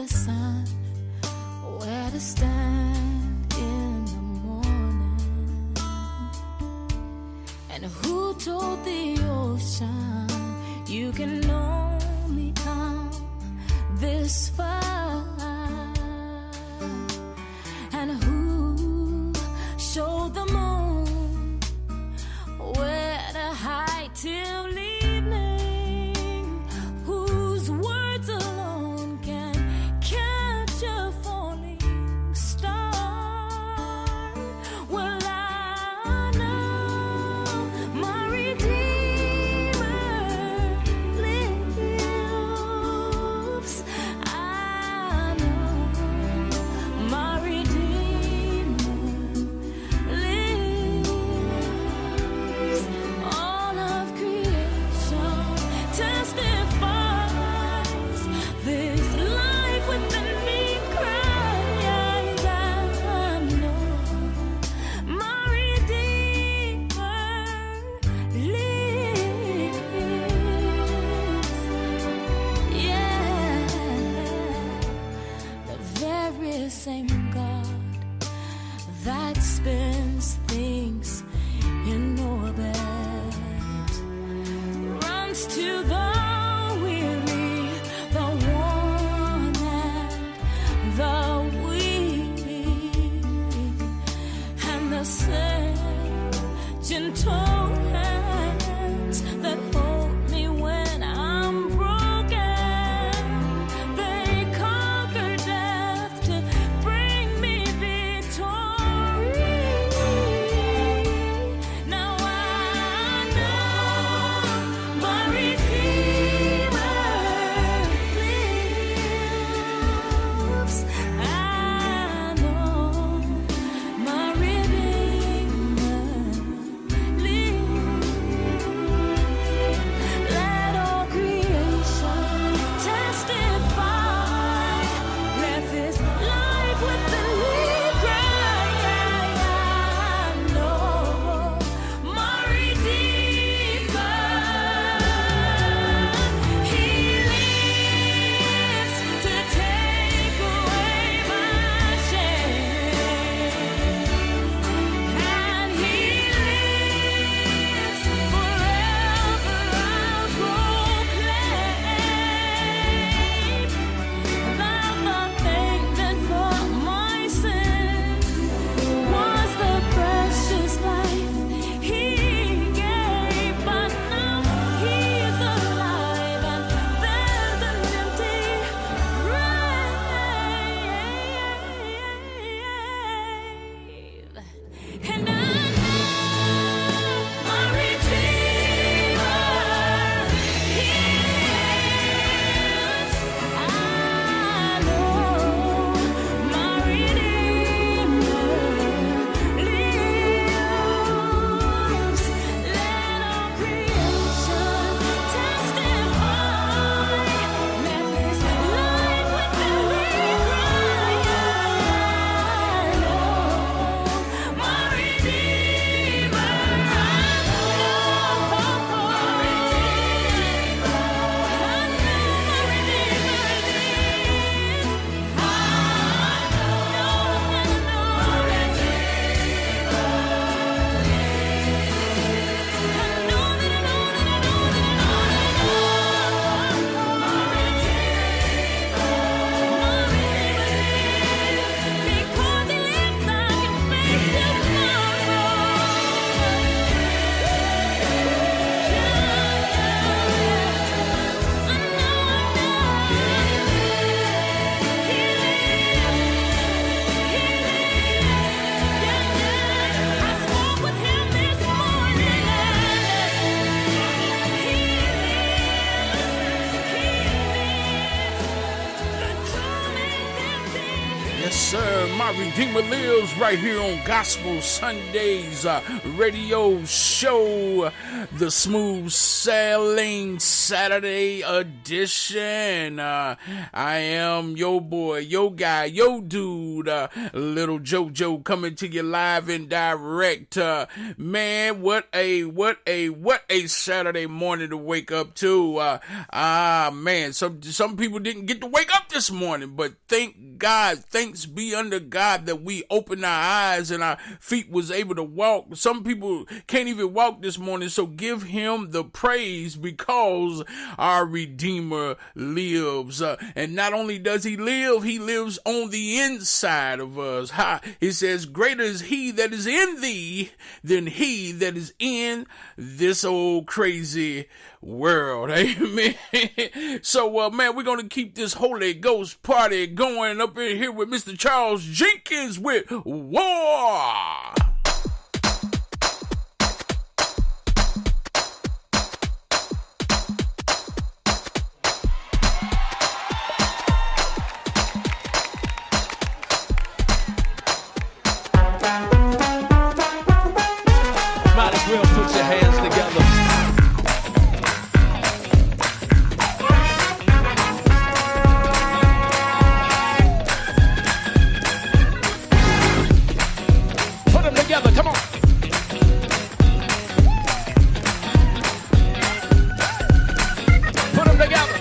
the sun, where to stand in the morning. And who told the ocean you can only come this far? And who showed the moon where to hide till evening? Whose words alone can catch a falling star? Well, I know my Redeemer lives. I know my Redeemer lives. All of creation testifies this life within me cries. I know my Redeemer lives. Yeah, the very same God that spins things in orbit runs to the weary, the worn, and the weak, and the same gentle hands that hold me when I'm broken. They conquer death to bring me victory. My Redeemer Lives right here on Gospel Sundays radio show, the Smooth Sailing Saturday edition. I am your boy, your guy, your dude, Little JoJo, coming to you live and direct. Man, what a Saturday morning to wake up to. Man, some people didn't get to wake up this morning, but thank God, thanks be unto God that we opened our eyes and our feet was able to walk. Some people can't even walk this morning, so give him the praise because our Redeemer lives. And not only does he live, he lives on the inside of us. He says, greater is he that is in thee than he that is in this old crazy world. Amen. So, man, we're going to keep this Holy Ghost party going up in here with Mr. Charles Jenkins with War. Might as well put your hands together. Together, come on. Put them together.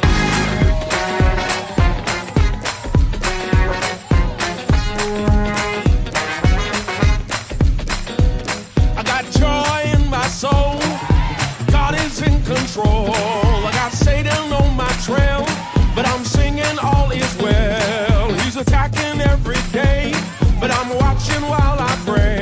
I got joy in my soul. God is in control. I got Satan on my trail, but I'm singing all is well. He's attacking every day, but I'm watching while I pray.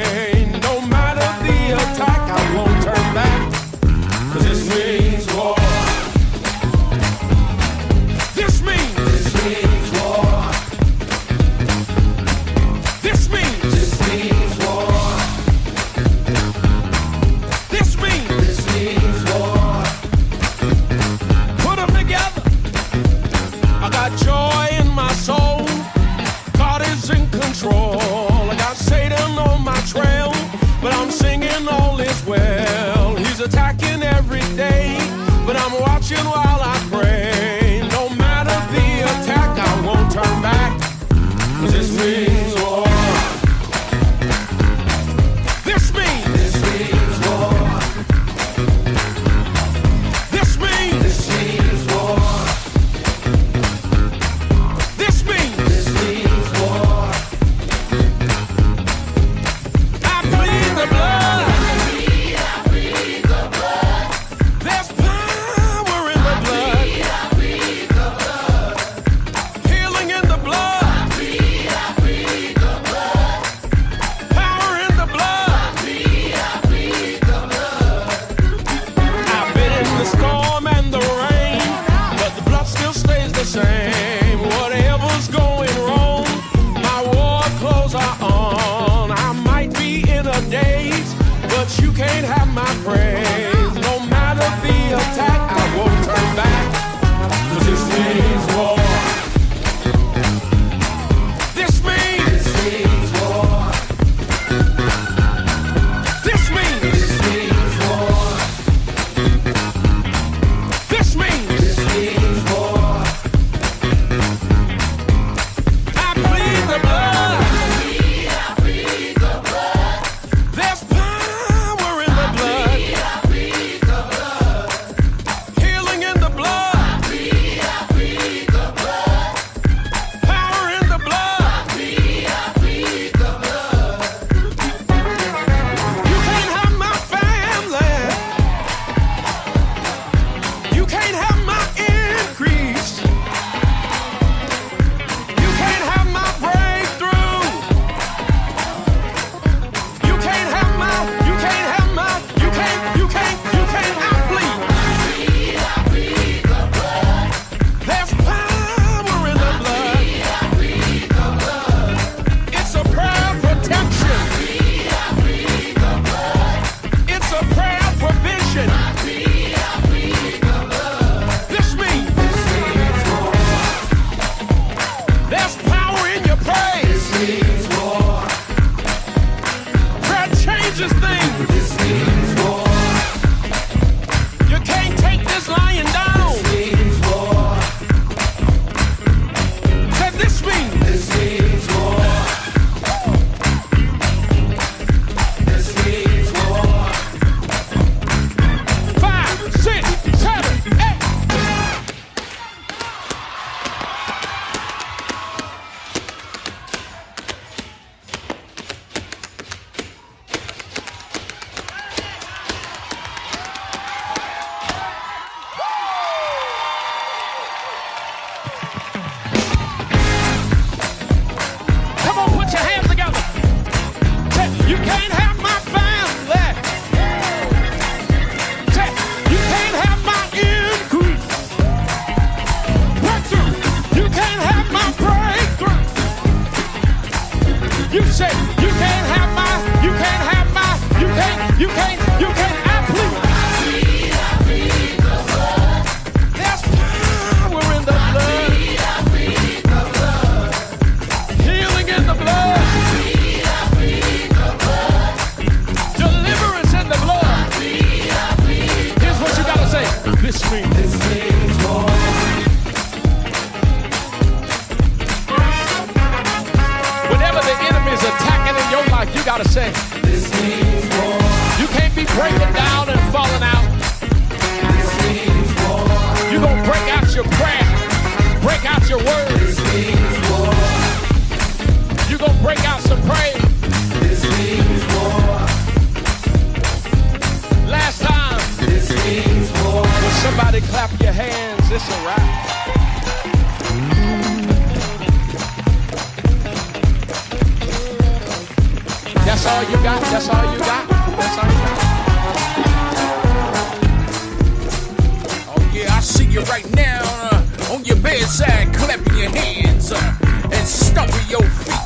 Attacking every day, but I'm watching while I pray. No matter the attack, I won't turn back, 'cause this means war. This means war. This means war. This means war. I plead the blood. Can't have my praise. No matter the attack, I won't turn back, 'cause this means war. This means war. This means war. This means war. I plead the blood. I plead the blood. There's power in the blood. religious thing. This means war. You can't take this lying down. This means war. Said this means. This means war. This means war. 5, 6, 7, 8. Come on, put your hands together. Say, you can't have my family. Say, you can't have my increase. Breakthrough. You can't have my breakthrough. You say, you can't have my, you can't have my, you can't, I plead. There's power in the blood. Healing in the blood. Deliverance in the blood. Here's what you gotta say. This means war. Whenever the enemy's attacking in your life, you gotta say, this means war. You can't be breaking down and falling out. This means war. You gonna break out your prayer, break out your words. This means war. You gonna break out some praise. This means war. Last time. This means war. When somebody clap your hands, it's a wrap. That's all you got. That's all you got. That's all you got. Oh yeah, I see you right now on your bedside, clapping your hands and stomping your feet.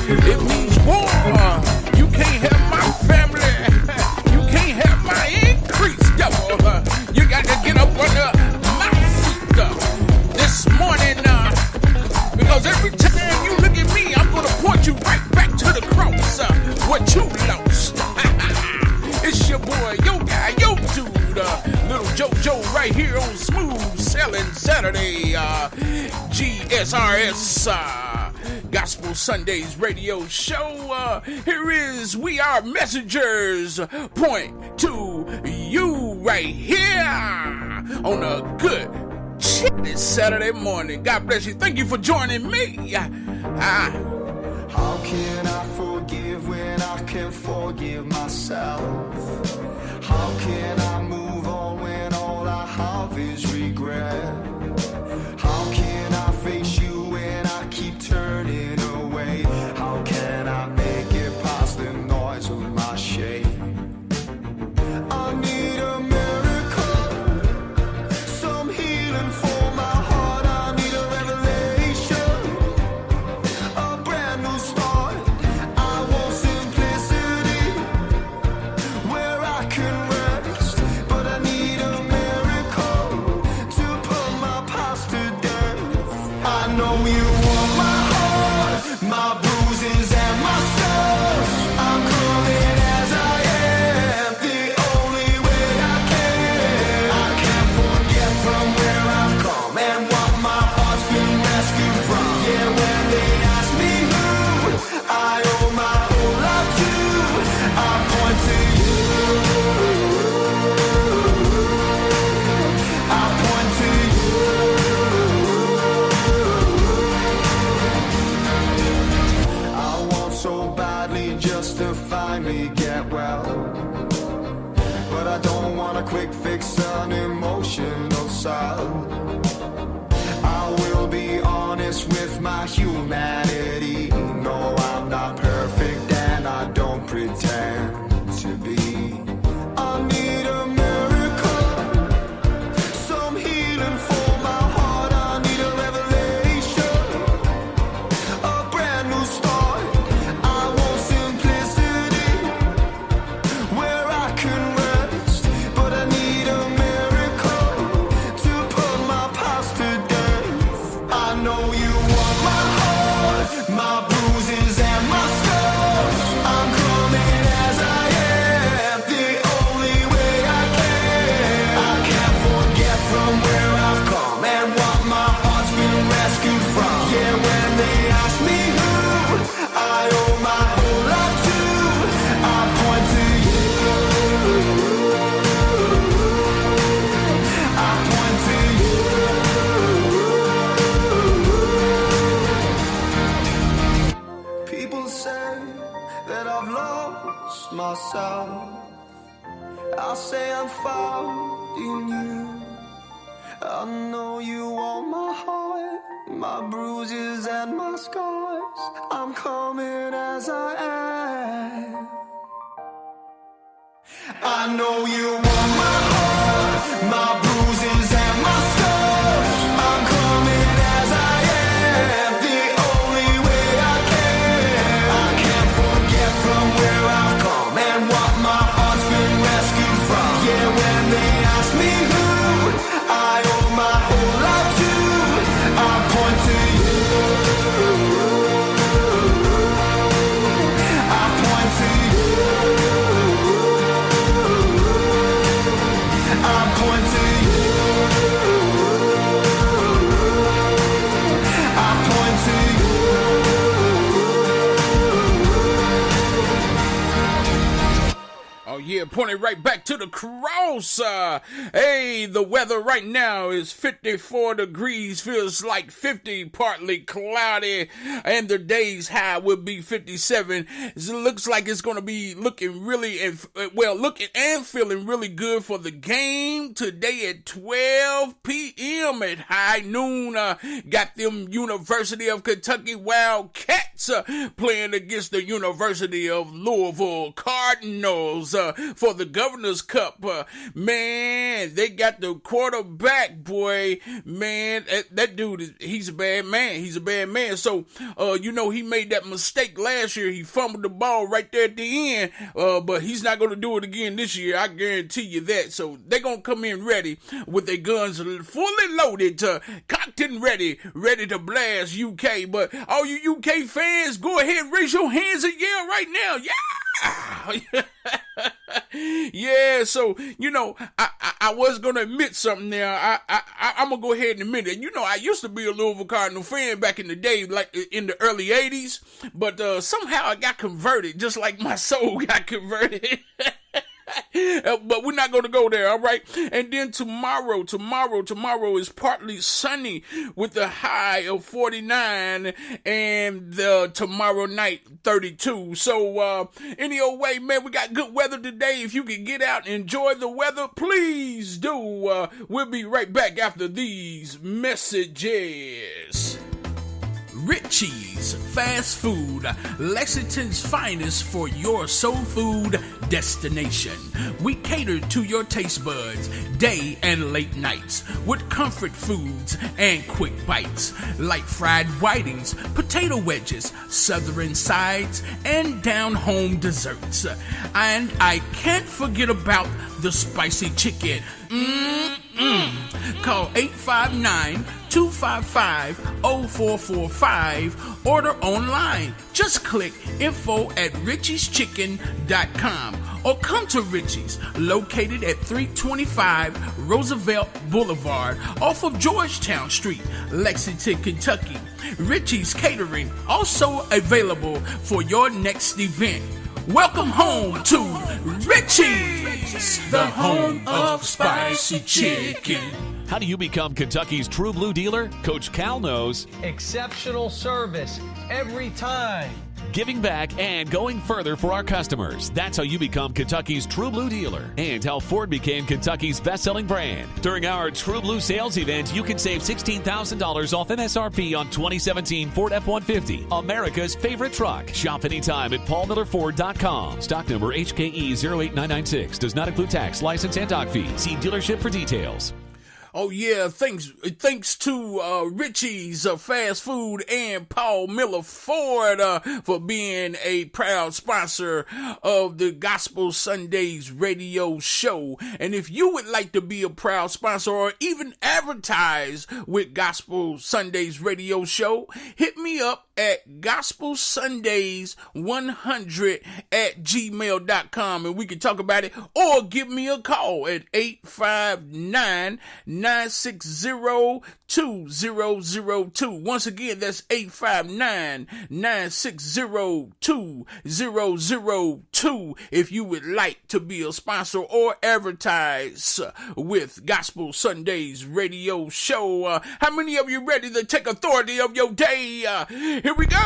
It means war. You can't have my family. You can't have my increase, devil. You got to get up under my feet this morning, because every time you look at me, I'm gonna point you right back to the cross. What you lost. It's your boy, yo guy, yo dude, little JoJo right here on Smooth Selling Saturday, GSRS, Gospel Sundays radio show. Here is We Are Messengers, point to you right here on a good chilly Saturday morning. God bless you. Thank you for joining me. How can I forgive when I can't forgive myself? How can I move on when all I have is regret? How can I face you when I keep turning away? How can I make it past the noise of my shame? I need a miracle, some healing for my heart. I need a revelation, a brand new start. I want simplicity where I can rest, but I need a miracle to put my past to death. I know you want my heart, my bruises and my scars. I'm coming as I am, the only way I can. I can't forget from where I've come and what my heart's been rescued from. Yeah, when they ask me who I owe my whole life to, I point to you. I point to you. I want so badly just to finally get well, but I don't want a quick fix on emotional side. I will be honest with my humanity. No, I'm not perfect and I don't pretend to be. I need a miracle, some healing for my heart. I need a revelation, a brand new start. I want simplicity where I can rest, but I need a miracle to put that I've lost myself. I say I'm found in you. I know you want my heart, my bruises and my scars. I'm coming as I am. I know you want my heart, my bruises and my scars. I'm coming as I am, the only way I can. I can't forget from where I've come and what my heart's been rescued from. Yeah, when they ask me who I owe my whole life to, I point to you. I point to you. I point to you. I point to you. Oh yeah, pointing right back to the cross. Hey, the weather right now is 54 degrees, feels like 50, partly cloudy, and the day's high will be 57. It looks like it's going to be looking and feeling really good for the game today at 12 p.m. at high noon. Got them University of Kentucky Wildcats playing against the University of Louisville Cardinals for the Governor's Cup. Man, they got the quarterback, boy. Man, that dude, he's a bad man. He's a bad man. So, he made that mistake last year. He fumbled the ball right there at the end, but he's not going to do it again this year. I guarantee you that. So, they're going to come in ready with their guns fully loaded, cocked and ready to blast UK. But all you UK fans, go ahead and raise your hands and yell right now. Yeah! Yeah, so, I was going to admit something there. I'm going to go ahead and admit it. I used to be a Louisville Cardinal fan back in the day, like in the early 80s, but somehow I got converted, just like my soul got converted. But we're not going to go there, all right? And then tomorrow is partly sunny with a high of 49 and tomorrow night 32. So any old way, man, we got good weather today. If you can get out and enjoy the weather, please do. We'll be right back after these messages. Richie's Fast Food, Lexington's finest for your soul food destination. We cater to your taste buds day and late nights with comfort foods and quick bites like fried whitings, potato wedges, southern sides, and down-home desserts. And I can't forget about the spicy chicken. Call 859-255-0445. Order online. Just click info@richieschchicken.com or come to Richie's, located at 325 Roosevelt Boulevard off of Georgetown Street, Lexington, Kentucky. Richie's Catering, also available for your next event. Welcome home to Richie's, the home of spicy chicken. How do you become Kentucky's True Blue dealer? Coach Cal knows. Exceptional service every time. Giving back and going further for our customers. That's how you become Kentucky's True Blue dealer. And how Ford became Kentucky's best-selling brand. During our True Blue sales event, you can save $16,000 off MSRP on 2017 Ford F-150, America's favorite truck. Shop anytime at paulmillerford.com. Stock number HKE 08996. Does not include tax, license, and dock fee. See dealership for details. Oh yeah, thanks to Richie's Fast Food and Paul Miller Ford for being a proud sponsor of the Gospel Sundays radio show. And if you would like to be a proud sponsor or even advertise with Gospel Sundays radio show, hit me up at gospelsundays100@gmail.com and we can talk about it, or give me a call at 859-960-2002. Once again, that's 859-960-2002 if you would like to be a sponsor or advertise with Gospel Sundays radio show. How many of you ready to take authority of your day? Here we go!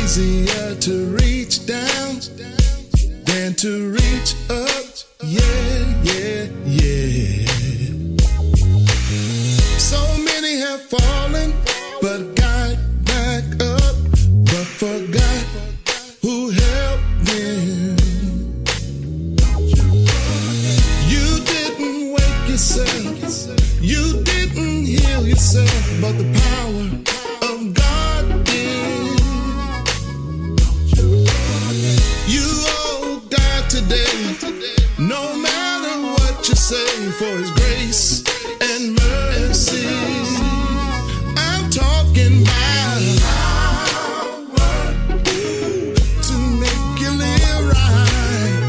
easier to reach down than to reach up. Yeah, yeah, yeah. So many have fallen, but got back up, but forgot who helped them. You didn't wake yourself, you didn't heal yourself, but the power of God did. You owe God today, no matter what you say, for His grace and mercy. I'm talking about power to make you live right.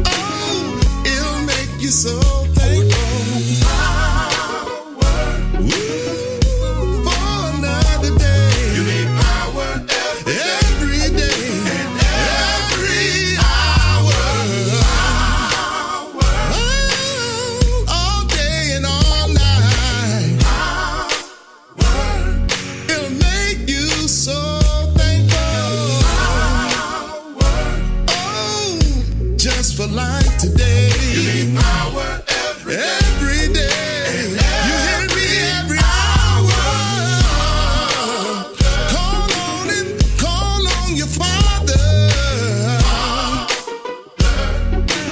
Oh, it'll make you so thankful. For another day. You need power every day, every hour. All day and all night. It'll make you so thankful. Oh, just for life today. You need power every day. You hear me every hour. Call on Him, call on your Father.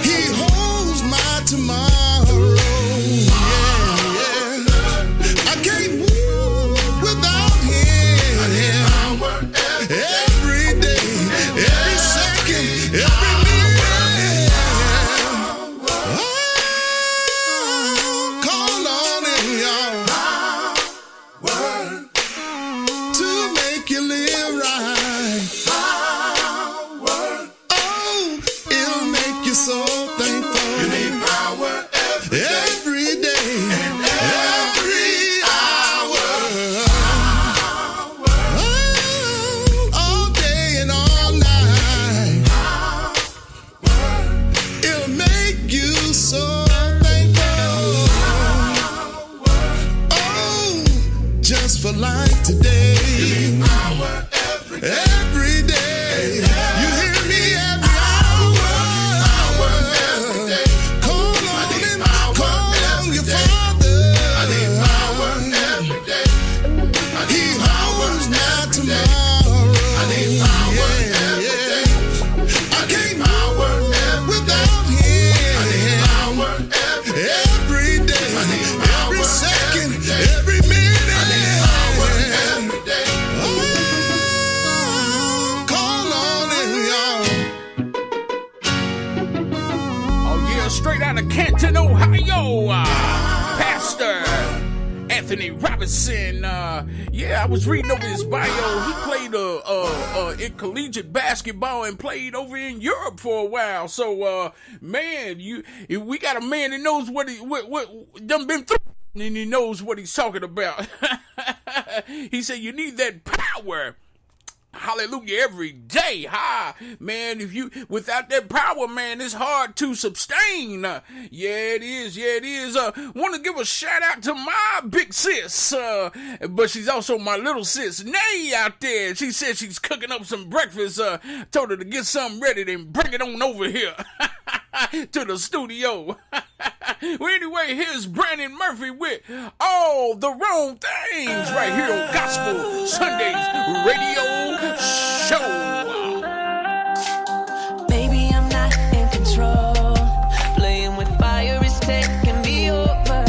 He holds my tomorrow. Yeah, yeah. I can't move without Him. Every day, every second, every minute. Oh, call on Him, y'all, to make you live right. Oh, it'll make you so thankful. You need power every day, every hour. Oh, all day and all night. It'll make you so thankful. Oh, just for life today. You need power every day. You hear me every hour. Call on Him, call on your Father. He holds my tomorrow. Yeah, yeah. I can't move without Him. Every day, every second, every minute. Oh, call on Him, y'all. Oh yeah, straight out of Canton, Ohio. Pastor Anthony Robinson. Yeah, I was reading over his bio. He played in collegiate basketball and played over in Europe for a while. So, man, we got a man that knows what done been through, and he knows what he's talking about. He said you need that power. Hallelujah, every day. Man, without that power, man, it's hard to sustain. Yeah, it is. Want to give a shout out to my big sis, but she's also my little sis, Nay, out there. She said she's cooking up some breakfast. Told her to get something ready, then bring it on over here to the studio. Well, anyway, here's Brandon Murphy with All the Wrong Things right here on Gospel Sundays Radio Show. Baby, I'm not in control. Playing with fire is taking me over.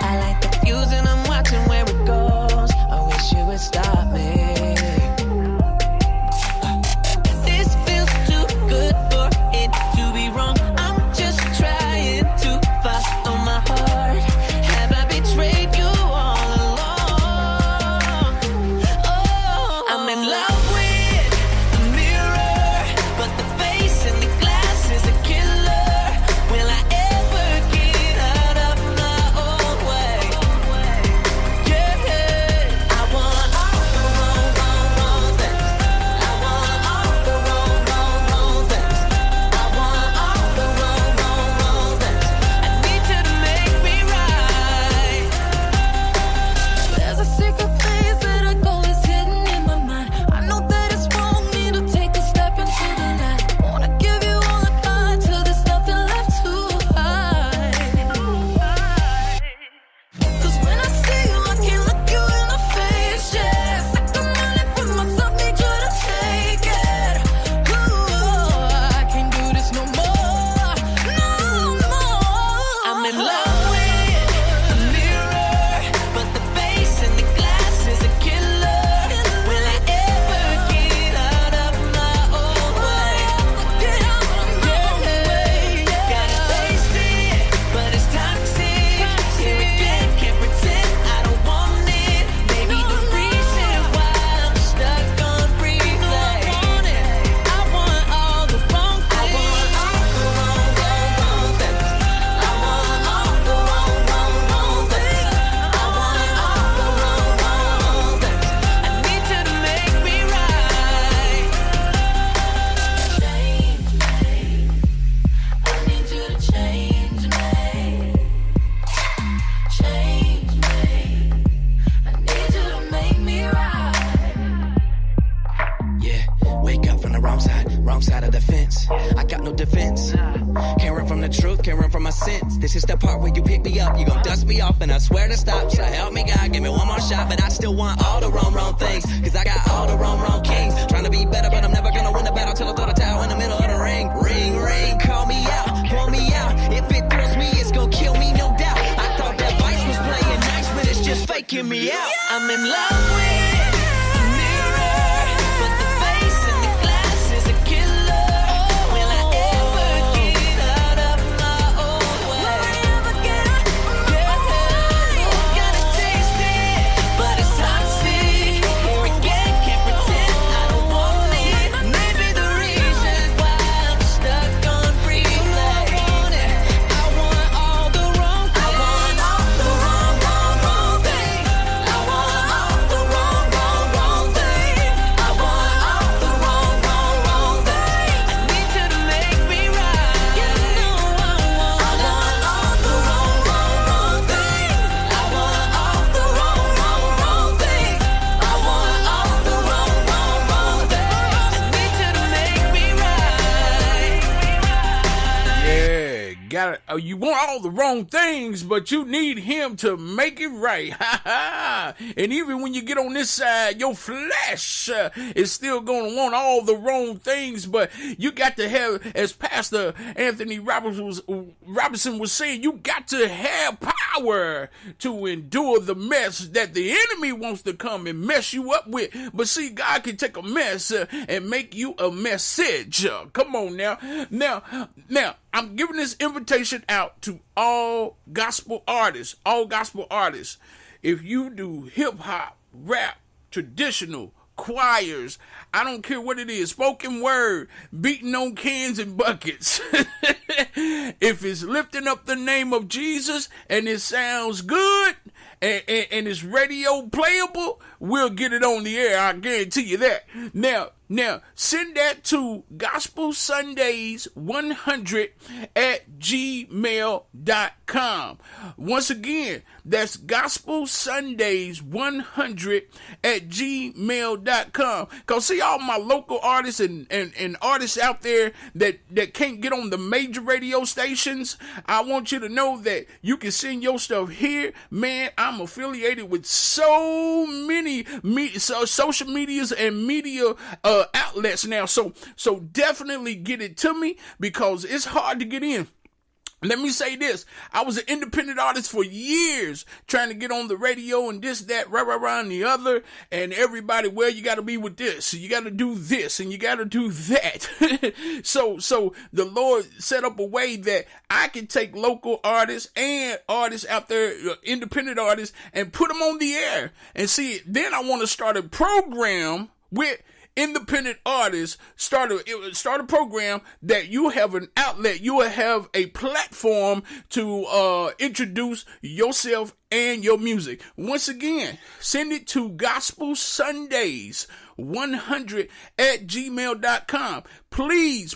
I light the fuse and I'm watching where it goes. I wish you would stop me. This feels too good for it to be wrong. I'm just trying to follow my heart. Have I betrayed you all along? Oh, I'm in love with got no defense. Can't run from the truth, can't run from my sins. This is the part where you pick me up, you gon' dust me off, and I swear to stop. So help me God, give me one more shot, but I still want all the wrong things. Cause I got all the wrong kings. Trying to be better, but I'm never gonna win the battle till I throw the towel in the middle of the ring. Ring, call me out, pull me out. If it throws me, it's gon' kill me, no doubt. I thought that Vice was playing nice, but it's just faking me out. I'm in love with a mirror, but the face in the glass is a killer. Will I ever get out of my own way? Gotta taste it, but it's toxic. Here again, can't pretend I don't want it. Maybe the reason why I'm stuck on replay. I want all the wrong things. I want all the wrong things. I want all the wrong things. I want all the wrong things. I need you to make me right. You know I want all the wrong things. I want all the wrong things. I want all the wrong things. I need you to make me right. Yeah, got it. You want all the wrong things, but you need him to make it right. Ha ha. And even when you get on this side, your flesh is still going to want all the wrong things, but you got to have, as Pastor Anthony Robinson was saying, you got to have power to endure the mess that the enemy wants to come and mess you up with. But see, God can take a mess and make you a message. Come on now. Now, I'm giving this invitation out to all gospel artists. If you do hip hop, rap, traditional, choirs, I don't care what it is, spoken word, beating on cans and buckets. If it's lifting up the name of Jesus and it sounds good and it's radio playable, we'll get it on the air. I guarantee you that. Now, send that to gospelsundays100@gmail.com. Once again, that's gospelsundays100@gmail.com. Cause see, all my local artists and artists out there that can't get on the major radio stations, I want you to know that you can send your stuff here. Man, I'm affiliated with so many social medias and media outlets now, so definitely get it to me, because it's hard to get in. Let me say this. I was an independent artist for years, trying to get on the radio and this, that, rah, and the other. And everybody, well, you got to be with this. You got to do this and you got to do that. So the Lord set up a way that I can take local artists and artists out there, independent artists, and put them on the air. And see, then I want to start a program with independent artists, start a program that you have an outlet, you will have a platform to introduce yourself and your music. Once again, send it to gospelsundays100@gmail.com. Please,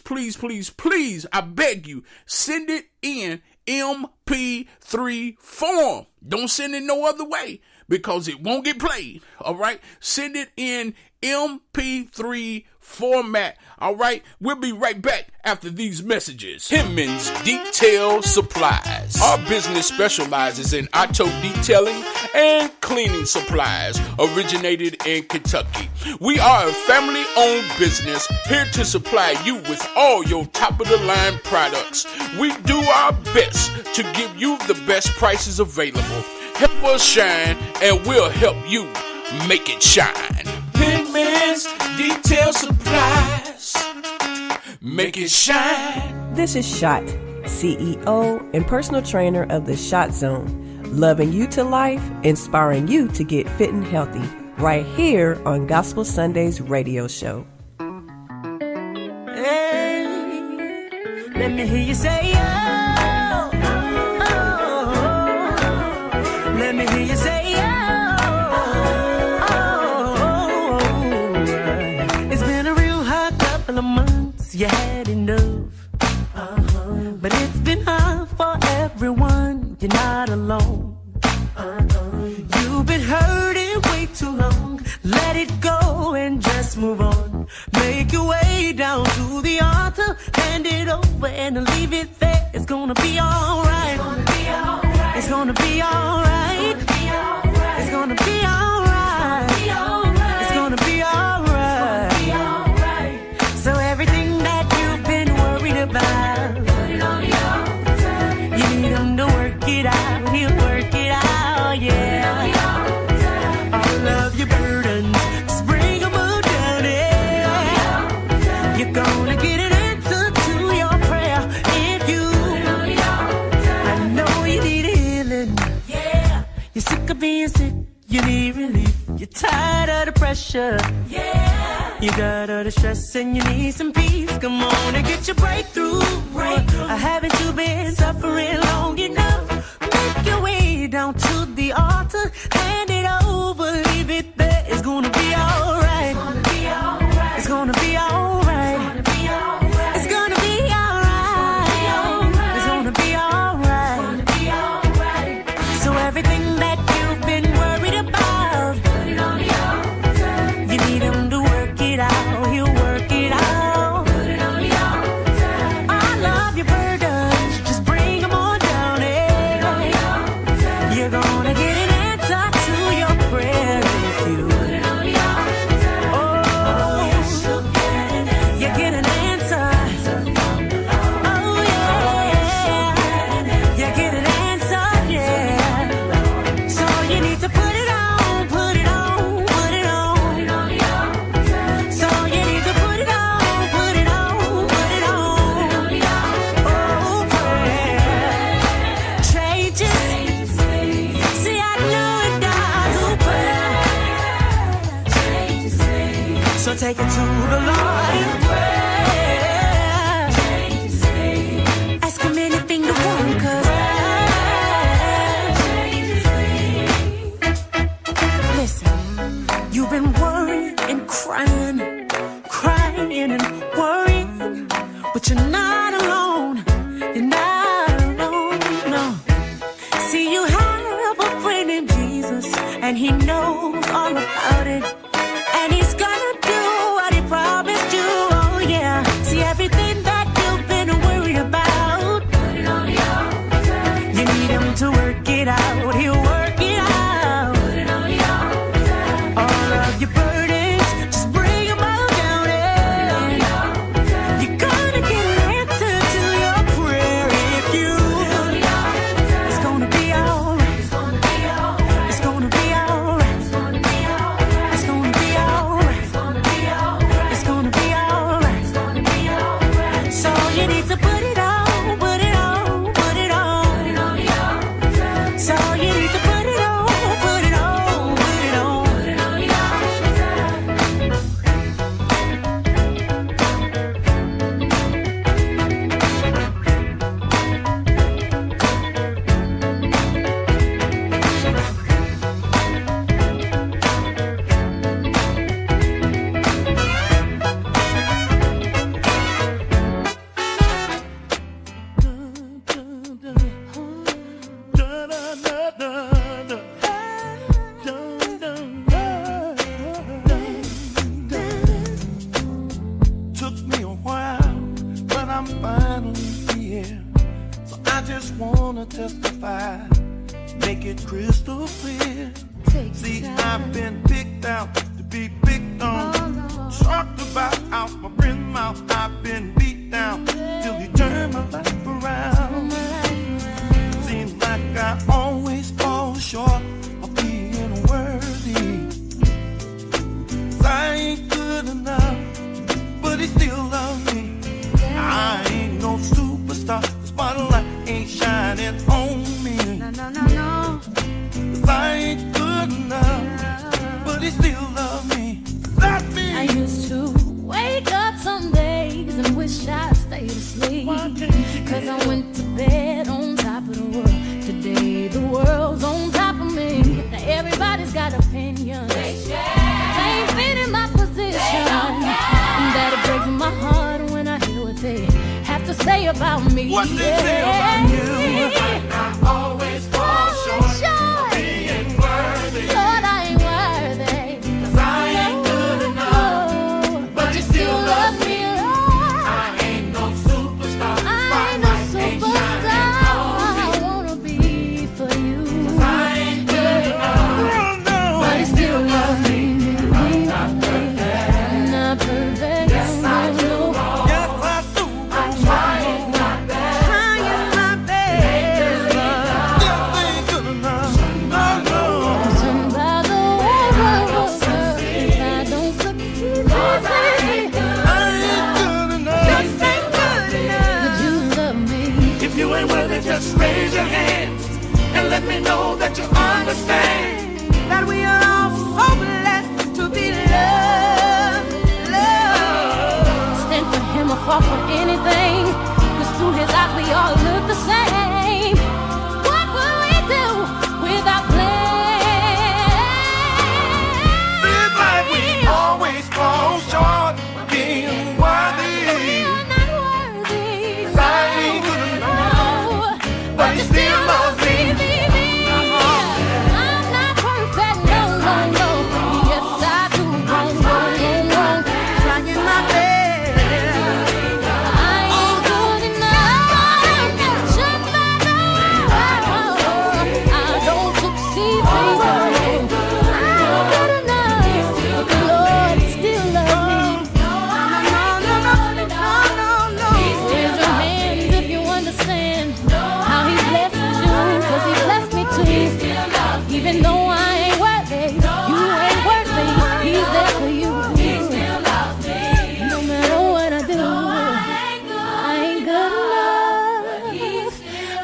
I beg you, send it in MP3 form. Don't send it no other way, because it won't get played. All right, send it in MP3 format. All right, we'll be right back after these messages. Hemmings Detail Supplies. Our business specializes in auto detailing and cleaning supplies, originated in Kentucky. We are a family-owned business here to supply you with all your top-of-the-line products. We do our best to give you the best prices available. Help us shine, and we'll help you make it shine. Hemmings Detail Supplies. Make it shine. This is Shot, CEO and personal trainer of the Shot Zone. Loving you to life, inspiring you to get fit and healthy. Right here on Gospel Sundays radio show. Hey, let me hear you say, oh, oh, oh. Let me hear you say, oh. You had enough, but it's been hard for everyone. You're not alone. You've been hurting way too long. Let it go and just move on. Make your way down to the altar, hand it over when to leave it there. It's gonna be alright. It's gonna be alright. It's gonna be alright. It's gonna be alright. So everything that you've been worried about, you need him to work it out. He'll work it out, yeah. All of your burdens, just bring them all down, yeah. You're gonna get an answer to your prayer if you. I know you need healing, yeah. You're sick of being sick, you need relief. You're tired of the pressure, yeah. You got all the stress and you need some peace. Come on and get your breakthrough. Haven't you been suffering long enough? Make your way down to the altar, hand it over, leave it there. It's gonna be alright. It's gonna be alright. It's gonna be alright. It's gonna be alright. So everything that you've been worried about, you need him to work it out. He'll work it out. All of your burdens, just bring them on down, yeah. You're gonna get an answer to your prayer if you. Oh, you get an answer. Oh yeah, you get an answer, yeah. So you need to put it on, put it on, put it on. So you need to put it on, put it on, put it on. Oh, prayer changes. See, I know it does. Oh, prayer. So take it to the Lord in prayer. Ask him anything you want, 'cause listen, you've been worrying and crying and worrying, but you're not alone. You're not alone, no. See, you have a friend in Jesus, and he knows all about it. And he's gonna do what he promised you, oh yeah. See, everything that you've been worried about, you need him to work it out. He'll work it out. All of your burdens, just bring them all down, yeah. You're gonna get an answer to your prayer if you. It's gonna be alright. It's gonna be alright. It's gonna be alright. It's gonna be alright. It's gonna be alright. It's gonna be alright. It's gonna be alright. So you need to put it on, put it on, put it on. So you need to put it on, put it on, put it on. Took me a while, but I'm finally here. So I just wanna testify, make it crystal clear. See, I've been picked out to be picked on. Talked about out my friend's mouth. I've been beat down till he turned my life around. Seems like I always fall short of being worthy. 'Cause I ain't good enough, but he still loves me. I ain't no superstar, the spotlight ain't shining on me. No. 'Cause I ain't good enough, but he still loves me. Love me. I used to wake up some days and wish I stayed asleep. 'Cause I went to bed on top of the world. Today the world's on top of me. Now everybody's got opinions. They ain't been in my position. And that it breaks my heart when I hear what they have to say about me. What they say about you. I always fall short. Being worthy. Lord, I ain't worthy. 'Cause I ain't good enough, but you still love me. Lord. I ain't no superstar. just raise your hands and let me know that you understand that we are all so blessed to be loved, loved. Stand for him or fall for anything, 'cause through his eyes we all look the same. What will we do without blame? Feels like we always fall short of being worthy. We are not worthy. 'Cause I ain't good enough, but he still loves me. I'm not perfect, no, no, no. Yes, I do wrong, wrong, wrong, wrong. Trying my best. I ain't good enough. Just by the I don't succeed, baby. I'm not good enough, but the Lord still loves me. Raise your hands if you understand how He blessed you, 'cause He blessed me too. Even though I ain't worthy, you ain't worthy. He's there for you. No matter what I do, I ain't good enough,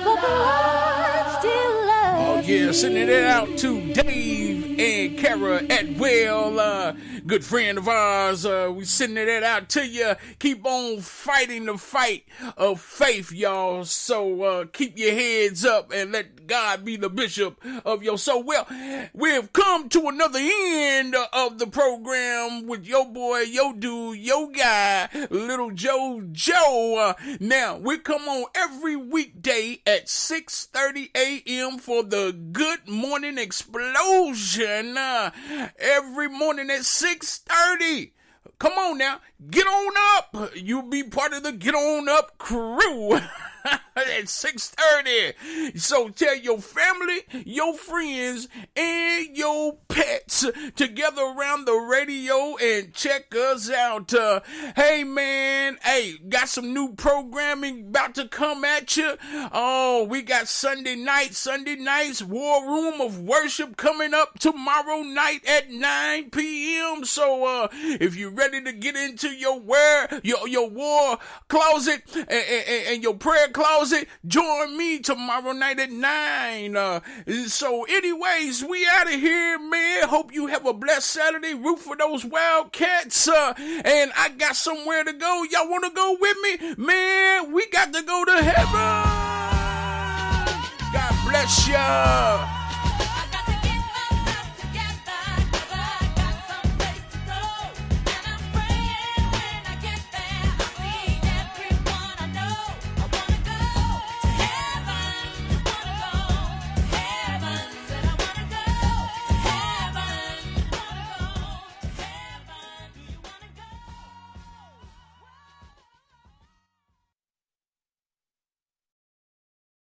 but the Lord still loves Oh yeah, sending it out to Dave and Kara Atwell, good friend of ours. We sending it out to you. Keep on fighting the fight of faith, y'all. So keep your heads up and let God be the bishop of your soul. Well, we've come to another end of the program with your boy, your dude, your guy, Little Joe. Now, we come on every weekday at 6:30 a.m. for the Good Morning Explosion. Every morning at 6:30. Come on now, get on up. You'll be part of the Get On Up crew. At 6:30. So tell your family, your friends, and your pets to gather around the radio and check us out. Hey man, got some new programming about to come at you. Oh, we got Sunday nights, War Room of Worship coming up tomorrow night at 9 p.m. So if you're ready to get into your war closet and your prayer closet, join me tomorrow night at 9. So anyways, we out of here, man. Hope you have a blessed Saturday. Root for those Wildcats. And I got somewhere to go. Y'all want to go with me? Man, we got to go to heaven. God bless ya.